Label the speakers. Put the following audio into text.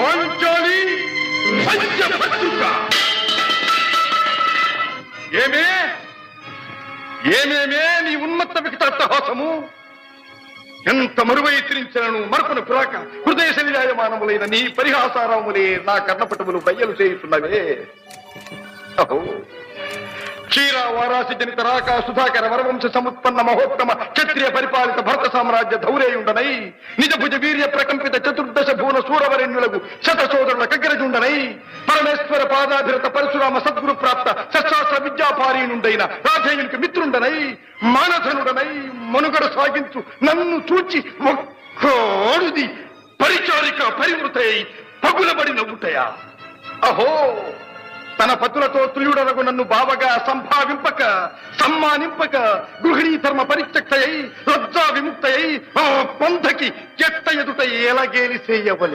Speaker 1: పాంచాలి పంచభద్రుక. ఏమేమే నీ ఉన్మత్త వికటాట్టహాసము! ఎంత మరువై తిరించను మరపును పురాక హృదయ శరీరాయమానములైన నీ పరిహాసారములే నా కర్ణపటములు బయ్యలు చేయుతున్నవే. అహో, క్షీర వారాసి జనిత రాక సుధాకర వరవంశ సముత్పన్న మహోత్తమ క్షత్రియ పరిపాలిత భరత సామ్రాజ్య ధౌరేయుండనై నిజ భుజ వీర్య ప్రకంపిత చతుర్దశ భూన సూరవరెణ్యులకు శత సోదరుల కగ్గరజుండనై పరమేశ్వర పాదాభిరత పరశురామ సద్గురు ప్రాప్త శస్త్రాస్త్ర విద్యాపారీనుండైన రాధేయునికి మిత్రుండనై మానధనుడనై మనుగడ సాగించు నన్ను చూచి ఒక్కోడుది పరిచారిక పరివృతై పగులబడి నవ్వుటయా. అహో, తన పతులతో తుల్యుడనగు నన్ను బావగా సంభావింపక సమ్మానింపక గృహిణీ ధర్మ పరిత్యక్తయై లజ్జా విముక్తయై ఆ పంథకి చెత్త ఎదుట ఎలాగేలి చేయవలె.